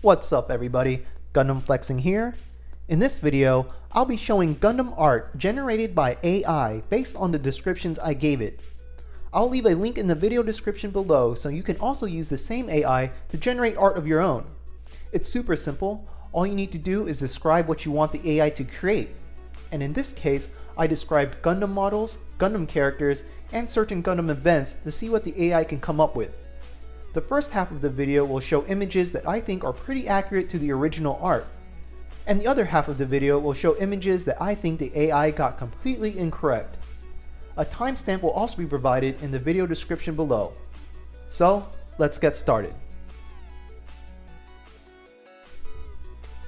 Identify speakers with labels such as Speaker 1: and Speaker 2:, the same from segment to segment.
Speaker 1: What's up everybody, Gundam Flexing here. In this video, I'll be showing Gundam art generated by AI based on the descriptions I gave it. I'll leave a link in the video description below so you can also use the same AI to generate art of your own. It's super simple. All you need to do is describe what you want the AI to create. And in this case, I described Gundam models, Gundam characters, and certain Gundam events to see what the AI can come up with. The first half of the video will show images that I think are pretty accurate to the original art. And the other half of the video will show images that I think the AI got completely incorrect. A timestamp will also be provided in the video description below. So, let's get started.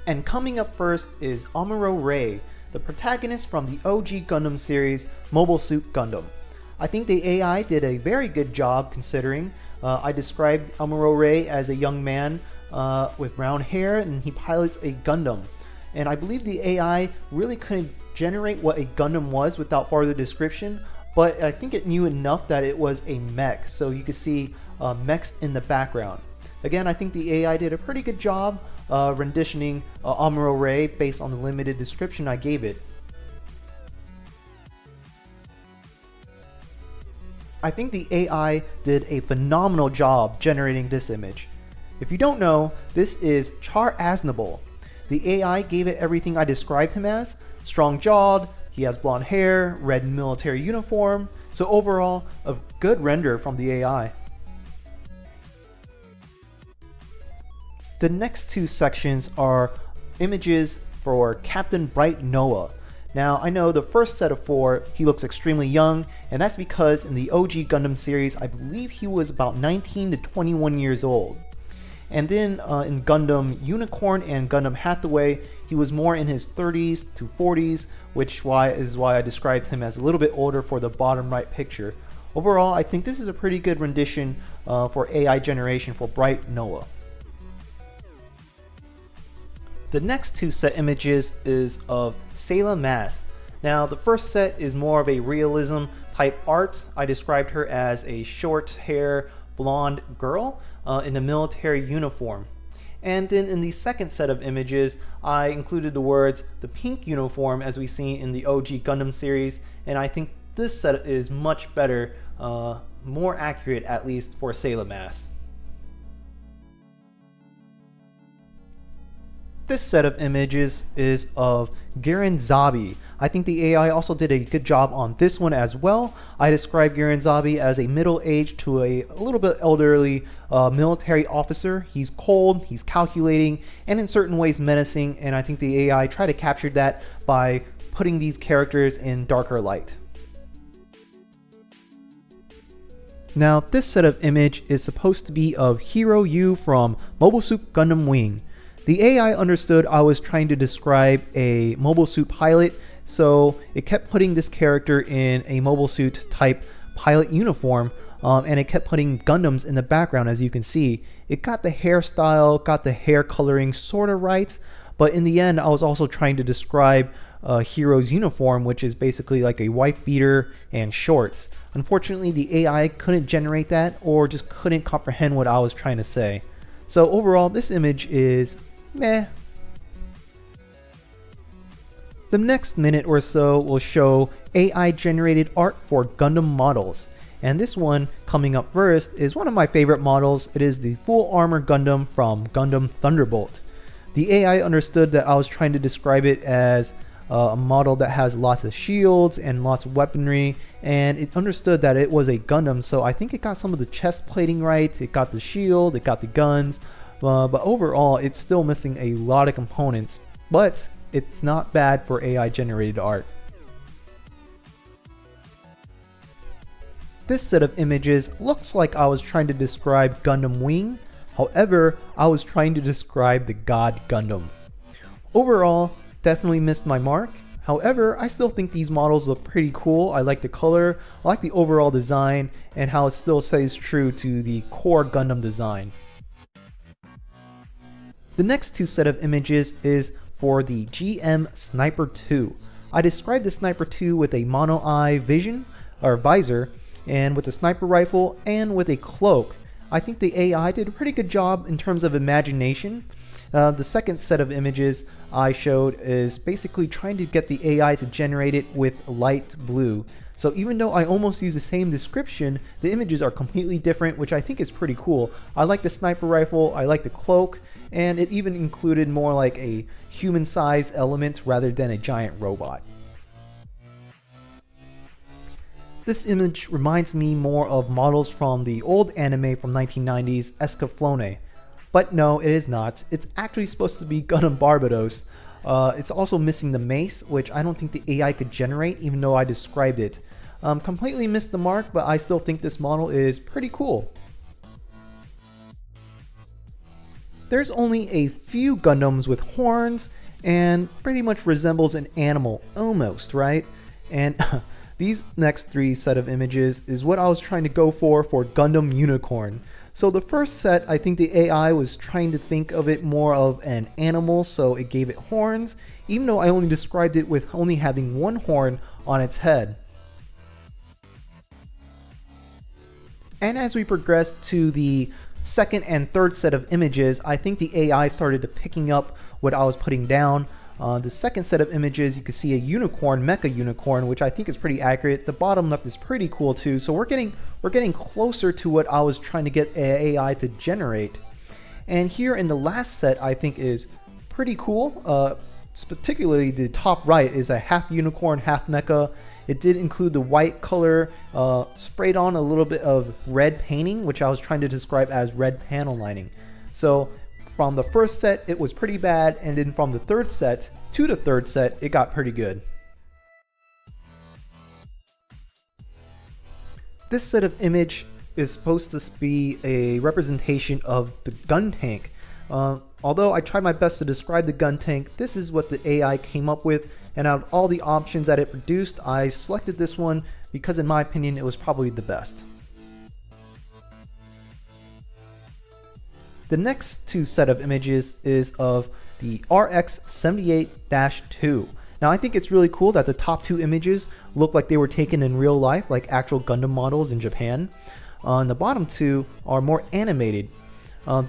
Speaker 1: And coming up first is Amuro Ray, the protagonist from the OG Gundam series, Mobile Suit Gundam. I think the AI did a very good job considering. I described Amuro Ray as a young man with brown hair, and he pilots a Gundam. And I believe the AI really couldn't generate what a Gundam was without further description, but I think it knew enough that it was a mech, so you could see mechs in the background. Again, I think the AI did a pretty good job renditioning Amuro Ray based on the limited description I gave it. I think the AI did a phenomenal job generating this image. If you don't know, this is Char Aznable. The AI gave it everything I described him as: strong-jawed, he has blonde hair, red military uniform, so overall, a good render from the AI. The next two sections are images for Captain Bright Noah. Now, I know the first set of four, he looks extremely young, and that's because in the OG Gundam series, I believe he was about 19 to 21 years old. And then in Gundam Unicorn and Gundam Hathaway, he was more in his 30s to 40s, which is why I described him as a little bit older for the bottom right picture. Overall, I think this is a pretty good rendition for AI generation for Bright Noah. The next two set images is of Sayla Mass. Now the first set is more of a realism type art. I described her as a short hair blonde girl in a military uniform. And then in the second set of images, I included the words the pink uniform as we see in the OG Gundam series, and I think this set is much better, more accurate at least for Sayla Mass. This set of images is of Gihren Zabi. I think the AI also did a good job on this one as well. I described Gihren Zabi as a middle-aged to a little bit elderly military officer. He's cold, he's calculating, and in certain ways menacing, and I think the AI tried to capture that by putting these characters in darker light. Now this set of image is supposed to be of Heero Yuy from Mobile Suit Gundam Wing. The AI understood I was trying to describe a mobile suit pilot, so it kept putting this character in a mobile suit type pilot uniform, and it kept putting Gundams in the background. As you can see, it got the hairstyle, got the hair coloring sort of right, but in the end I was also trying to describe Heero's uniform, which is basically like a wife beater and shorts. Unfortunately, the AI couldn't generate that, or just couldn't comprehend what I was trying to say. So overall, this image is meh. The next minute or so will show AI generated art for Gundam models. And this one coming up first is one of my favorite models. It is the full armor Gundam from Gundam Thunderbolt. The AI understood that I was trying to describe it as a model that has lots of shields and lots of weaponry, and it understood that it was a Gundam, so I think it got some of the chest plating right, it got the shield, it got the guns. But overall, it's still missing a lot of components, but it's not bad for AI generated art. This set of images looks like I was trying to describe Gundam Wing, however, I was trying to describe the God Gundam. Overall, definitely missed my mark. However, I still think these models look pretty cool. I like the color, I like the overall design, and how it still stays true to the core Gundam design. The next two set of images is for the GM Sniper II. I described the Sniper II with a mono eye vision or visor, and with a sniper rifle and with a cloak. I think the AI did a pretty good job in terms of imagination. The second set of images I showed is basically trying to get the AI to generate it with light blue. So even though I almost use the same description, the images are completely different, which I think is pretty cool. I like the sniper rifle, I like the cloak, and it even included more like a human-sized element rather than a giant robot. This image reminds me more of models from the old anime from 1990s, Escaflowne. But no, it is not. It's actually supposed to be Gundam Barbatos. It's also missing the mace, which I don't think the AI could generate, even though I described it. Completely missed the mark, but I still think this model is pretty cool. There's only a few Gundams with horns, and pretty much resembles an animal, almost, right? And these next three set of images is what I was trying to go for Gundam Unicorn. So the first set, I think the AI was trying to think of it more of an animal, so it gave it horns, even though I only described it with only having one horn on its head. And as we progressed to the second and third set of images, I think the AI started to picking up what I was putting down. The second set of images, you can see a unicorn, mecha unicorn, which I think is pretty accurate. The bottom left is pretty cool too, so we're getting closer to what I was trying to get AI to generate. And here in the last set, I think is pretty cool. Particularly the top right is a half unicorn, half mecha. It did include the white color, sprayed on a little bit of red painting, which I was trying to describe as red panel lining. So from the first set, it was pretty bad, and then from the third set to the third set, it got pretty good. This set of image is supposed to be a representation of the Guntank. Although I tried my best to describe the Guntank, this is what the AI came up with, and out of all the options that it produced, I selected this one because in my opinion, it was probably the best. The next two set of images is of the RX-78-2. Now I think it's really cool that the top two images look like they were taken in real life, like actual Gundam models in Japan. And the bottom two are more animated.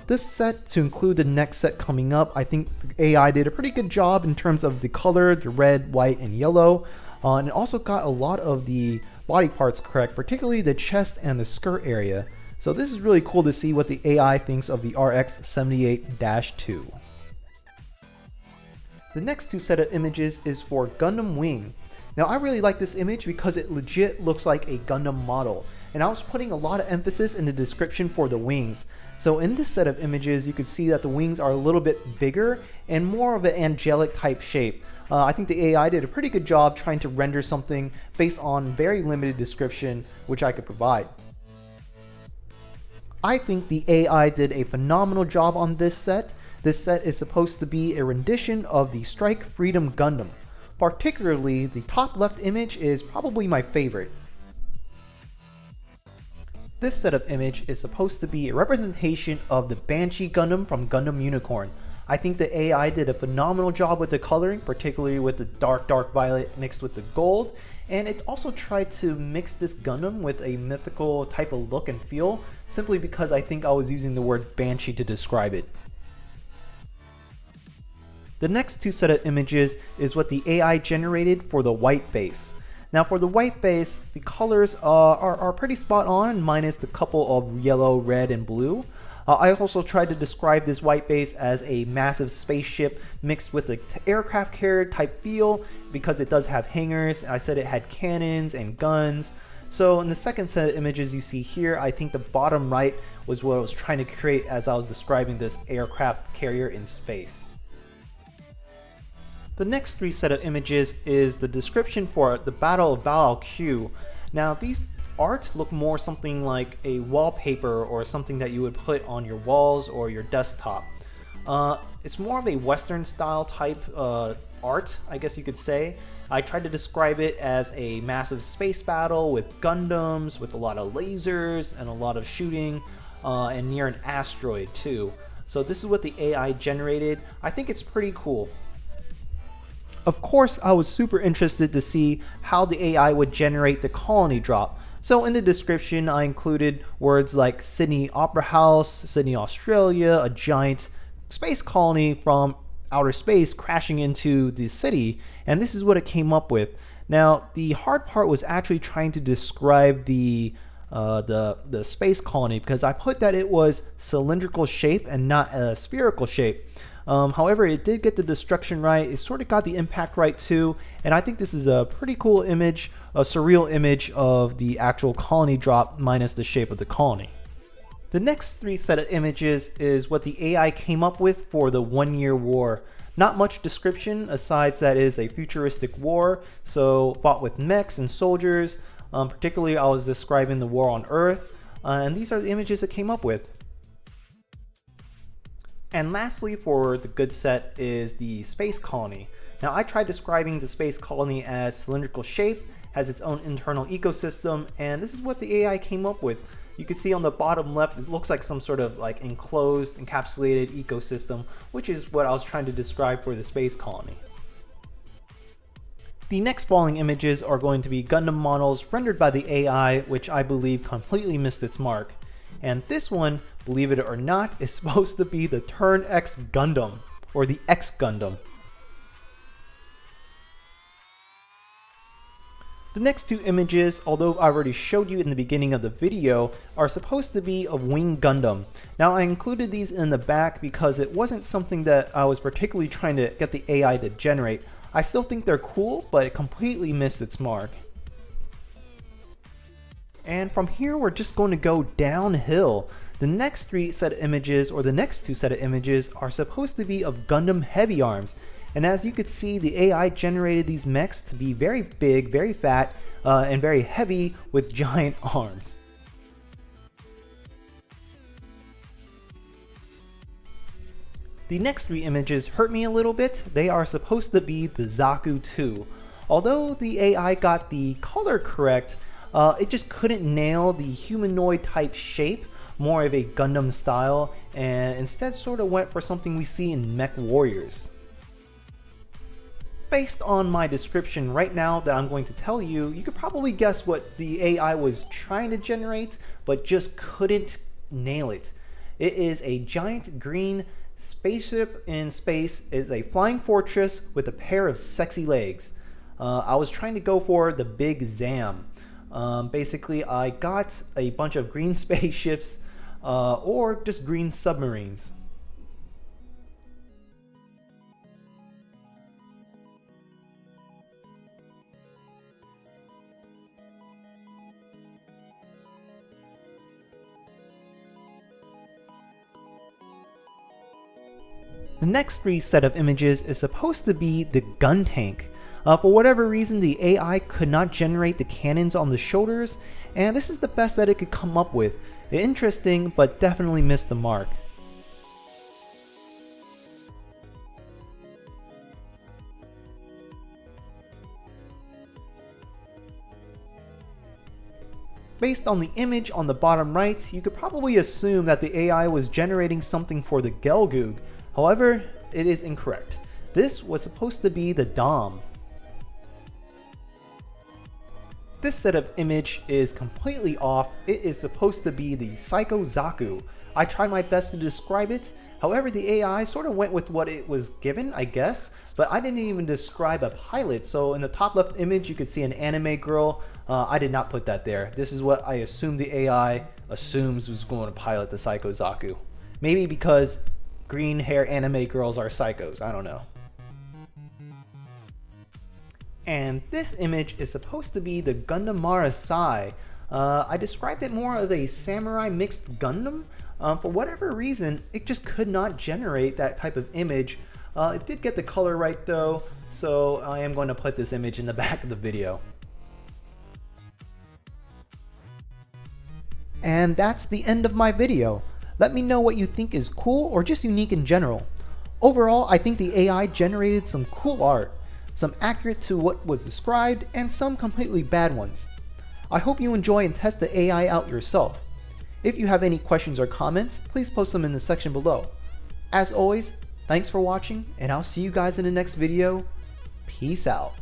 Speaker 1: This set, to include the next set coming up, I think the AI did a pretty good job in terms of the color, the red, white, and yellow. And it also got a lot of the body parts correct, particularly the chest and the skirt area. So this is really cool to see what the AI thinks of the RX-78-2. The next two set of images is for Gundam Wing. Now I really like this image because it legit looks like a Gundam model, and I was putting a lot of emphasis in the description for the wings. So in this set of images, you can see that the wings are a little bit bigger and more of an angelic type shape. I think the AI did a pretty good job trying to render something based on very limited description, which I could provide. I think the AI did a phenomenal job on this set. This set is supposed to be a rendition of the Strike Freedom Gundam. Particularly, the top left image is probably my favorite. This set of image is supposed to be a representation of the Banshee Gundam from Gundam Unicorn. I think the AI did a phenomenal job with the coloring, particularly with the dark violet mixed with the gold, and it also tried to mix this Gundam with a mythical type of look and feel, simply because I think I was using the word Banshee to describe it. The next two set of images is what the AI generated for the white base. Now for the white base, the colors are pretty spot on, minus the couple of yellow, red, and blue. I also tried to describe this white base as a massive spaceship mixed with an aircraft carrier type feel because it does have hangars. I said it had cannons and guns. So in the second set of images you see here, I think the bottom right was what I was trying to create as I was describing this aircraft carrier in space. The next three set of images is the description for the Battle of A Baoa Qu. Now these art look more something like a wallpaper or something that you would put on your walls or your desktop. It's more of a Western style type art, I guess you could say. I tried to describe it as a massive space battle with Gundams, with a lot of lasers and a lot of shooting, and near an asteroid too. So this is what the AI generated. I think it's pretty cool. Of course, I was super interested to see how the AI would generate the colony drop. So in the description, I included words like Sydney Opera House, Sydney, Australia, a giant space colony from outer space crashing into the city, and this is what it came up with. Now, the hard part was actually trying to describe the space colony, because I put that it was cylindrical shape and not a spherical shape. However, it did get the destruction right. It sort of got the impact right too, and I think this is a pretty cool image, a surreal image of the actual colony drop minus the shape of the colony. The next three set of images is what the AI came up with for the 1 year war. Not much description aside that it is a futuristic war, so fought with mechs and soldiers. Particularly I was describing the war on Earth, and these are the images it came up with. And lastly, for the good set is the space colony. Now, I tried describing the space colony as cylindrical shape, has its own internal ecosystem, and this is what the AI came up with. You can see on the bottom left, it looks like some sort of like enclosed, encapsulated ecosystem, which is what I was trying to describe for the space colony. The next following images are going to be Gundam models rendered by the AI, which I believe completely missed its mark. And this one, believe it or not, is supposed to be the Turn X Gundam, or the X Gundam. The next two images, although I already showed you in the beginning of the video, are supposed to be of Wing Gundam. Now, I included these in the back because it wasn't something that I was particularly trying to get the AI to generate. I still think they're cool, but it completely missed its mark. And from here, we're just going to go downhill. The next three set of images, or the next two set of images, are supposed to be of Gundam Heavy Arms. And as you could see, the AI generated these mechs to be very big, very fat, and very heavy with giant arms. The next three images hurt me a little bit. They are supposed to be the Zaku II. Although the AI got the color correct, it just couldn't nail the humanoid type shape, more of a Gundam style, and instead sort of went for something we see in Mech Warriors. Based on my description right now that I'm going to tell you, you could probably guess what the AI was trying to generate, but just couldn't nail it. It is a giant green spaceship in space. It's a flying fortress with a pair of sexy legs. I was trying to go for the big Zam. Basically, I got a bunch of green spaceships or just green submarines. The next three set of images is supposed to be the Guntank. For whatever reason, the AI could not generate the cannons on the shoulders, and this is the best that it could come up with. Interesting, but definitely missed the mark. Based on the image on the bottom right, you could probably assume that the AI was generating something for the Gelgoog. However, it is incorrect. This was supposed to be the Dom. This set of image is completely off. It is supposed to be the Psycho Zaku. I tried my best to describe it. However, the AI sort of went with what it was given, I guess, but I didn't even describe a pilot. So in the top left image, you could see an anime girl. I did not put that there. This is what I assume the AI assumes was going to pilot the Psycho Zaku. Maybe because green hair anime girls are psychos, I don't know. And this image is supposed to be the Gundam Marasai. I described it more of a samurai mixed Gundam. For whatever reason, it just could not generate that type of image. It did get the color right though, so I am going to put this image in the back of the video. And that's the end of my video. Let me know what you think is cool or just unique in general. Overall, I think the AI generated some cool art, some accurate to what was described, and some completely bad ones. I hope you enjoy and test the AI out yourself. If you have any questions or comments, please post them in the section below. As always, thanks for watching, and I'll see you guys in the next video. Peace out.